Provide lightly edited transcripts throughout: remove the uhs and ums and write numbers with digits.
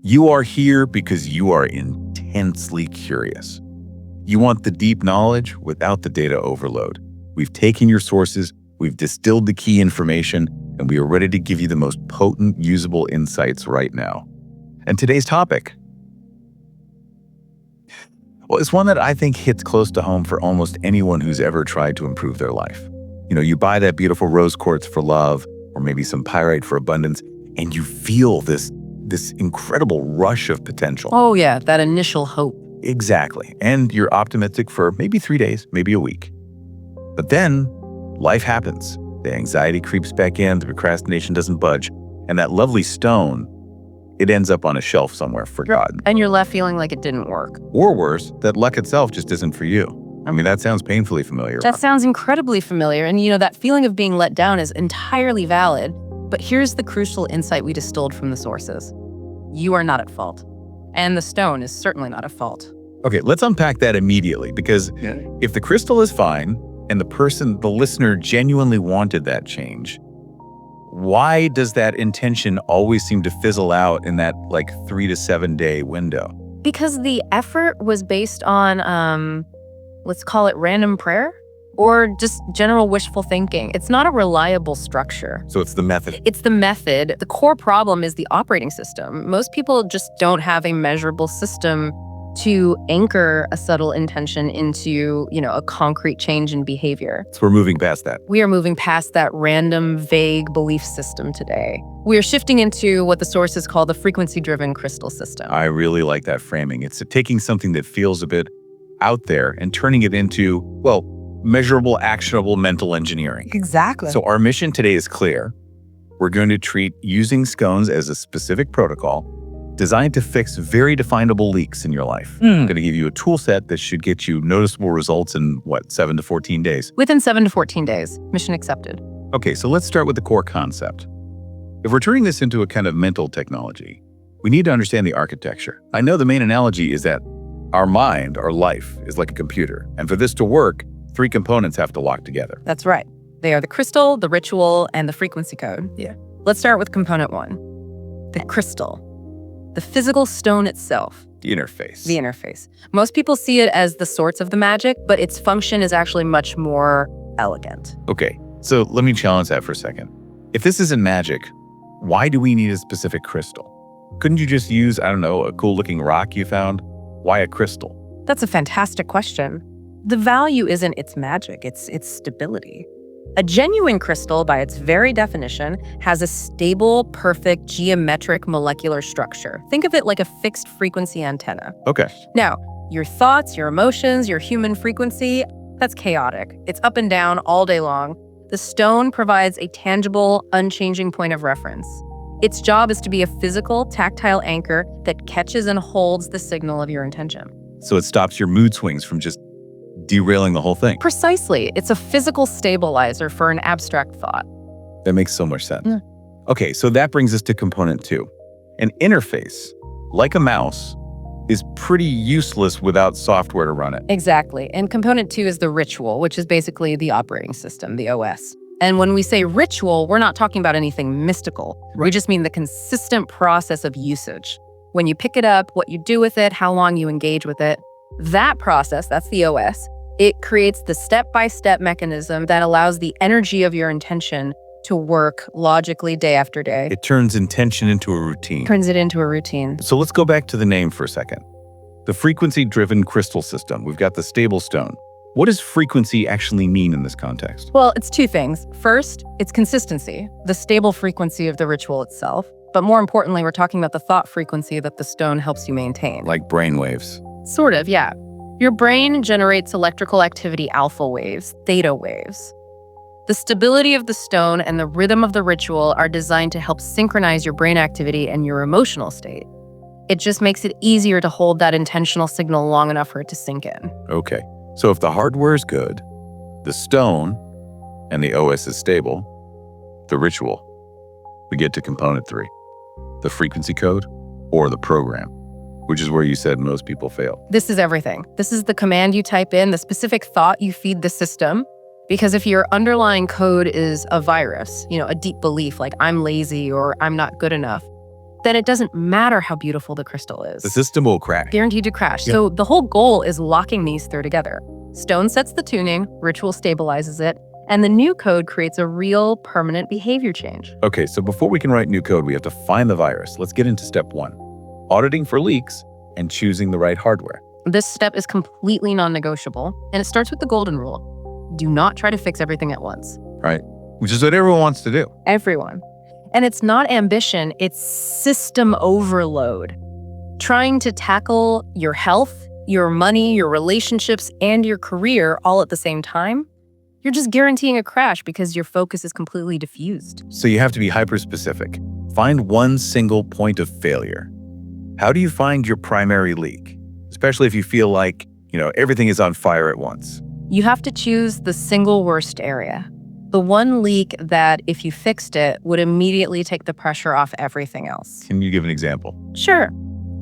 You are here because you are intensely curious. You want the deep knowledge without the data overload. We've taken your sources, we've distilled the key information, and we are ready to give you the most potent, usable insights right now. And today's topic, well, it's one that I think hits close to home for almost anyone who's ever tried to improve their life. You buy that beautiful rose quartz for love, or maybe some pyrite for abundance, and you feel this incredible rush of potential. Oh yeah, that initial hope. Exactly. And you're optimistic for maybe 3 days, maybe a week. But then life happens. The anxiety creeps back in, the procrastination doesn't budge, and that lovely stone, it ends up on a shelf somewhere forgotten. And you're left feeling like it didn't work. Or worse, that luck itself just isn't for you. I mean, that sounds painfully familiar. That sounds incredibly familiar. And that feeling of being let down is entirely valid. But here's the crucial insight we distilled from the sources. You are not at fault. And the stone is certainly not at fault. Okay, let's unpack that immediately, because if the crystal is fine and the listener genuinely wanted that change, why does that intention always seem to fizzle out in that 3 to 7 day window? Because the effort was based on, let's call it random prayer or just general wishful thinking. It's not a reliable structure. So it's the method. It's the method. The core problem is the operating system. Most people just don't have a measurable system to anchor a subtle intention into, a concrete change in behavior. So we're moving past that. We are moving past that random, vague belief system today. We are shifting into what the sources call the frequency-driven crystal system. I really like that framing. It's taking something that feels a bit out there and turning it into, measurable, actionable mental engineering. Exactly. So our mission today is clear. We're going to treat using scones as a specific protocol designed to fix very definable leaks in your life. I'm going to give you a tool set that should get you noticeable results in 7 to 14 days? Within 7 to 14 days. Mission accepted. Okay, so let's start with the core concept. If we're turning this into a kind of mental technology, we need to understand the architecture. I know the main analogy is that our mind, our life, is like a computer. And for this to work, 3 components have to lock together. That's right. They are the crystal, the ritual, and the frequency code. Yeah. Let's start with component 1, the crystal. The physical stone itself. The interface. The interface. Most people see it as the source of the magic, but its function is actually much more elegant. Okay, so let me challenge that for a second. If this isn't magic, why do we need a specific crystal? Couldn't you just use, a cool-looking rock you found? Why a crystal? That's a fantastic question. The value isn't its magic, it's its stability. A genuine crystal, by its very definition, has a stable, perfect, geometric molecular structure. Think of it like a fixed frequency antenna. Okay. Now, your thoughts, your emotions, your human frequency, that's chaotic. It's up and down all day long. The stone provides a tangible, unchanging point of reference. Its job is to be a physical, tactile anchor that catches and holds the signal of your intention. So it stops your mood swings from just derailing the whole thing. Precisely. It's a physical stabilizer for an abstract thought. That makes so much sense. Okay, so that brings us to component 2. An interface, like a mouse, is pretty useless without software to run it. Exactly. And component 2 is the ritual, which is basically the operating system, the OS. And when we say ritual, we're not talking about anything mystical. We just mean the consistent process of usage. When you pick it up, what you do with it, how long you engage with it. That process, that's the OS, it creates the step-by-step mechanism that allows the energy of your intention to work logically day after day. It turns intention into a routine. Turns it into a routine. So let's go back to the name for a second. The frequency-driven crystal system. We've got the stable stone. What does frequency actually mean in this context? Well, it's 2 things. First, it's consistency, the stable frequency of the ritual itself. But more importantly, we're talking about the thought frequency that the stone helps you maintain. Like brainwaves. Sort of, yeah. Your brain generates electrical activity alpha waves, theta waves. The stability of the stone and the rhythm of the ritual are designed to help synchronize your brain activity and your emotional state. It just makes it easier to hold that intentional signal long enough for it to sink in. Okay, so if the hardware is good, the stone and the OS is stable, the ritual, we get to component 3, the frequency code or the program, which is where you said most people fail. This is everything. This is the command you type in, the specific thought you feed the system. Because if your underlying code is a virus, a deep belief like I'm lazy or I'm not good enough, then it doesn't matter how beautiful the crystal is. The system will crash. Guaranteed to crash. Yeah. So the whole goal is locking these three together. Stone sets the tuning, ritual stabilizes it, and the new code creates a real permanent behavior change. Okay, so before we can write new code, we have to find the virus. Let's get into step 1, auditing for leaks and choosing the right hardware. This step is completely non-negotiable, and it starts with the golden rule. Do not try to fix everything at once. Right? Which is what everyone wants to do. Everyone. And it's not ambition, it's system overload. Trying to tackle your health, your money, your relationships, and your career all at the same time, you're just guaranteeing a crash because your focus is completely diffused. So you have to be hyper-specific. Find one single point of failure. How do you find your primary leak? Especially if you feel like, everything is on fire at once. You have to choose the single worst area. The one leak that, if you fixed it, would immediately take the pressure off everything else. Can you give an example? Sure.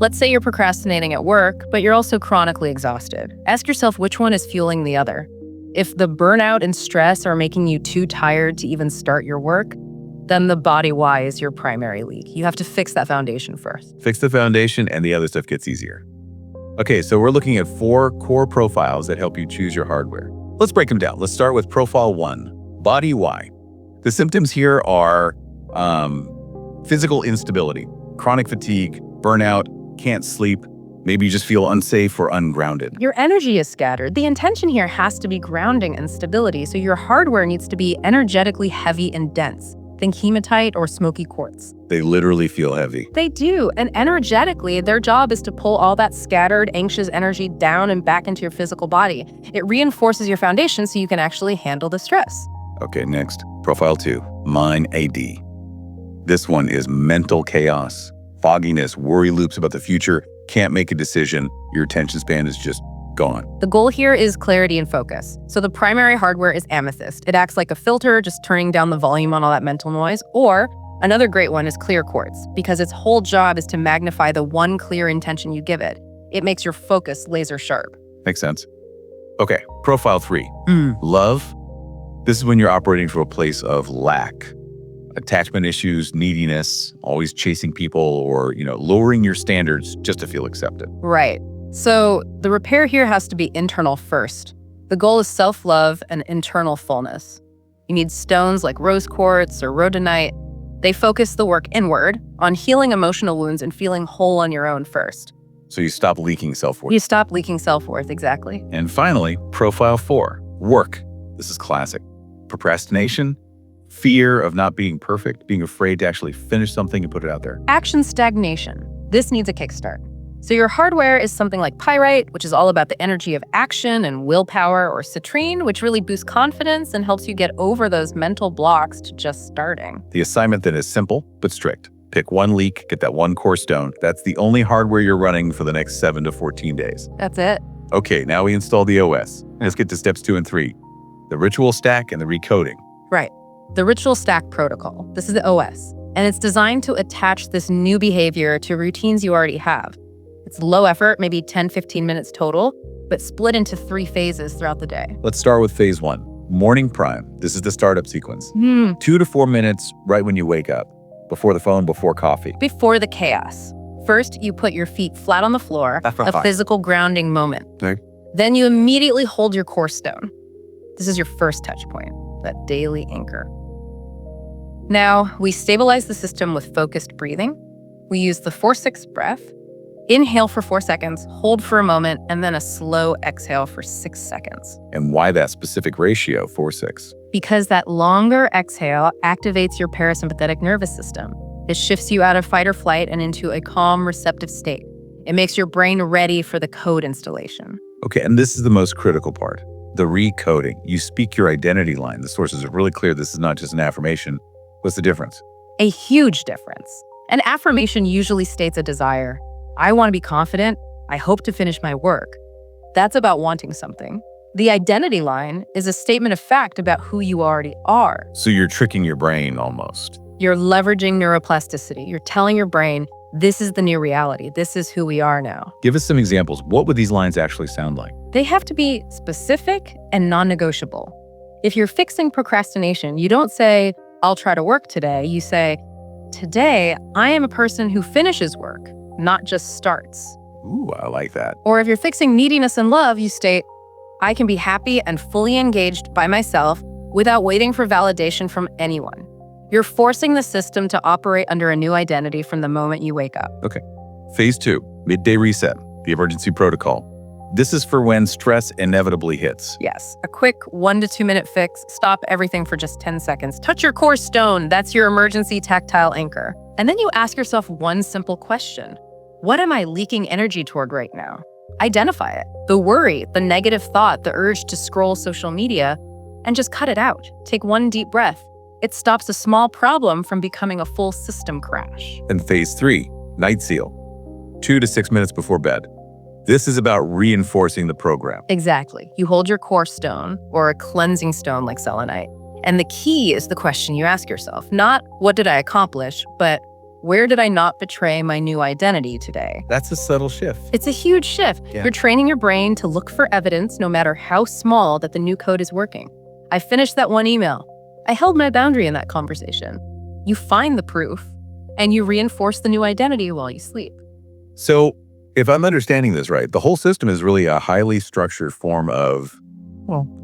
Let's say you're procrastinating at work, but you're also chronically exhausted. Ask yourself which one is fueling the other. If the burnout and stress are making you too tired to even start your work, then the body why is your primary leak. You have to fix that foundation first. Fix the foundation and the other stuff gets easier. Okay, so we're looking at 4 core profiles that help you choose your hardware. Let's break them down. Let's start with profile 1, body why. The symptoms here are physical instability, chronic fatigue, burnout, can't sleep. Maybe you just feel unsafe or ungrounded. Your energy is scattered. The intention here has to be grounding and stability, so your hardware needs to be energetically heavy and dense. Think hematite or smoky quartz. They literally feel heavy. They do, and energetically, their job is to pull all that scattered, anxious energy down and back into your physical body. It reinforces your foundation so you can actually handle the stress. Okay, next, profile 2, mine AD. This one is mental chaos, fogginess, worry loops about the future, can't make a decision, your attention span is just gone. The goal here is clarity and focus. So the primary hardware is amethyst. It acts like a filter, just turning down the volume on all that mental noise. Or another great one is clear quartz, because its whole job is to magnify the one clear intention you give it. It makes your focus laser sharp. Makes sense. Okay, profile 3, love. This is when you're operating from a place of lack. Attachment issues, neediness, always chasing people, or, lowering your standards just to feel accepted. Right. So the repair here has to be internal first. The goal is self-love and internal fullness. You need stones like rose quartz or rhodonite. They focus the work inward on healing emotional wounds and feeling whole on your own first. So you stop leaking self-worth. You stop leaking self-worth, exactly. And finally, profile 4, work. This is classic. Procrastination, fear of not being perfect, being afraid to actually finish something and put it out there. Action stagnation. This needs a kickstart. So your hardware is something like pyrite, which is all about the energy of action and willpower, or citrine, which really boosts confidence and helps you get over those mental blocks to just starting. The assignment then is simple but strict. Pick one leak, get that one core stone. That's the only hardware you're running for the next 7 to 14 days. That's it. Okay, now we install the OS. Let's get to steps 2 and 3. The ritual stack and the recoding. Right. The ritual stack protocol. This is the OS. And it's designed to attach this new behavior to routines you already have. It's low effort, maybe 10, 15 minutes total, but split into 3 phases throughout the day. Let's start with phase 1, morning prime. This is the startup sequence. 2 to 4 minutes right when you wake up, before the phone, before coffee. Before the chaos. First, you put your feet flat on the floor, a physical grounding moment. Okay. Then you immediately hold your core stone. This is your first touch point, that daily anchor. Now, we stabilize the system with focused breathing. We use the 4-6 breath. Inhale for 4 seconds, hold for a moment, and then a slow exhale for 6 seconds. And why that specific ratio, 4-6? Because that longer exhale activates your parasympathetic nervous system. It shifts you out of fight or flight and into a calm, receptive state. It makes your brain ready for the code installation. Okay, and this is the most critical part, the recoding. You speak your identity line. The sources are really clear. This is not just an affirmation. What's the difference? A huge difference. An affirmation usually states a desire. I want to be confident. I hope to finish my work. That's about wanting something. The identity line is a statement of fact about who you already are. So you're tricking your brain almost. You're leveraging neuroplasticity. You're telling your brain, this is the new reality. This is who we are now. Give us some examples. What would these lines actually sound like? They have to be specific and non-negotiable. If you're fixing procrastination, you don't say, I'll try to work today. You say, today, I am a person who finishes work, not just starts. Ooh, I like that. Or if you're fixing neediness in love, you state, I can be happy and fully engaged by myself without waiting for validation from anyone. You're forcing the system to operate under a new identity from the moment you wake up. Okay. Phase 2, midday reset, the emergency protocol. This is for when stress inevitably hits. Yes, a quick 1 to 2 minute fix. Stop everything for just 10 seconds. Touch your core stone. That's your emergency tactile anchor. And then you ask yourself one simple question. What am I leaking energy toward right now? Identify it. The worry, the negative thought, the urge to scroll social media, and just cut it out. Take one deep breath. It stops a small problem from becoming a full system crash. And phase 3, night seal, 2 to 6 minutes before bed. This is about reinforcing the program. Exactly. You hold your core stone, or a cleansing stone like selenite. And the key is the question you ask yourself. Not, what did I accomplish, but where did I not betray my new identity today? That's a subtle shift. It's a huge shift. Yeah. You're training your brain to look for evidence, no matter how small, that the new code is working. I finished that one email. I held my boundary in that conversation. You find the proof, and you reinforce the new identity while you sleep. So, if I'm understanding this right, the whole system is really a highly structured form of,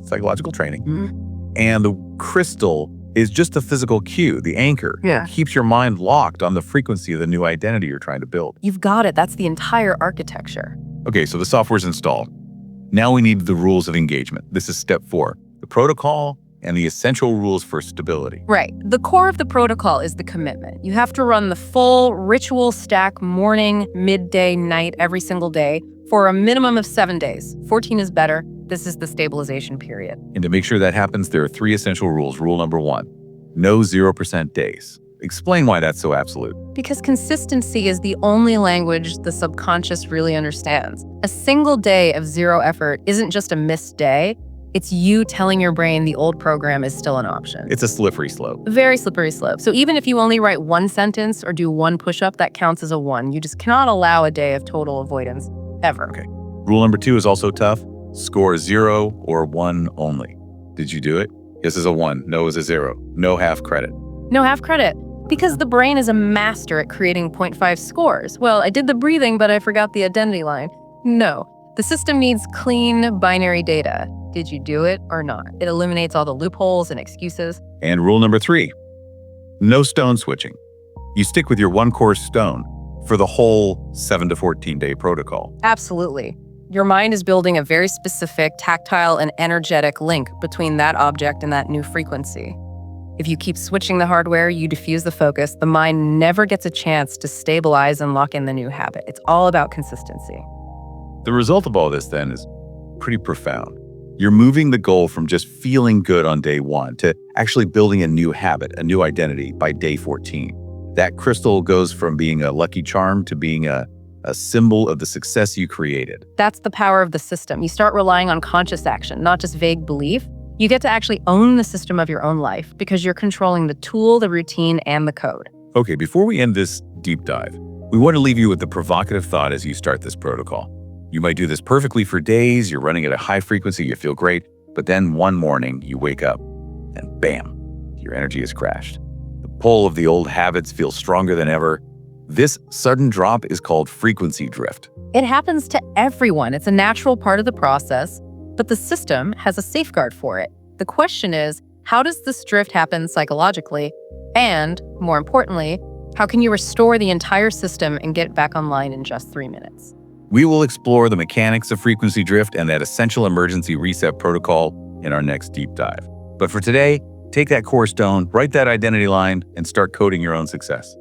psychological training. Mm-hmm. And the crystal is just a physical cue, the anchor. Yeah. It keeps your mind locked on the frequency of the new identity you're trying to build. You've got it. That's the entire architecture. Okay, so the software's installed. Now we need the rules of engagement. This is step 4, the protocol and the essential rules for stability. Right. The core of the protocol is the commitment. You have to run the full ritual stack morning, midday, night, every single day for a minimum of 7 days. 14 is better. This is the stabilization period. And to make sure that happens, there are 3 essential rules. Rule number 1, no 0% days. Explain why that's so absolute. Because consistency is the only language the subconscious really understands. A single day of zero effort isn't just a missed day. It's you telling your brain the old program is still an option. It's a slippery slope. A very slippery slope. So even if you only write one sentence or do one push-up, that counts as a 1. You just cannot allow a day of total avoidance, ever. Okay. Rule number 2 is also tough. Score 0 or 1 only. Did you do it? Yes is a 1, no is a 0. No half credit. No half credit. Because the brain is a master at creating 0.5 scores. Well, I did the breathing, but I forgot the identity line. No. The system needs clean binary data. Did you do it or not? It eliminates all the loopholes and excuses. And rule number 3, no stone switching. You stick with your one core stone for the whole 7 to 14 day protocol. Absolutely. Your mind is building a very specific tactile and energetic link between that object and that new frequency. If you keep switching the hardware, you diffuse the focus, the mind never gets a chance to stabilize and lock in the new habit. It's all about consistency. The result of all this then is pretty profound. You're moving the goal from just feeling good on day 1 to actually building a new habit, a new identity by day 14. That crystal goes from being a lucky charm to being a symbol of the success you created. That's the power of the system. You start relying on conscious action, not just vague belief. You get to actually own the system of your own life because you're controlling the tool, the routine, and the code. Okay, before we end this deep dive, we want to leave you with the provocative thought as you start this protocol. You might do this perfectly for days, you're running at a high frequency, you feel great, but then one morning you wake up and bam, your energy has crashed. The pull of the old habits feels stronger than ever. This sudden drop is called frequency drift. It happens to everyone. It's a natural part of the process, but the system has a safeguard for it. The question is, how does this drift happen psychologically? And more importantly, how can you restore the entire system and get it back online in just 3 minutes? We will explore the mechanics of frequency drift and that essential emergency reset protocol in our next deep dive. But for today, take that core stone, write that identity line, and start coding your own success.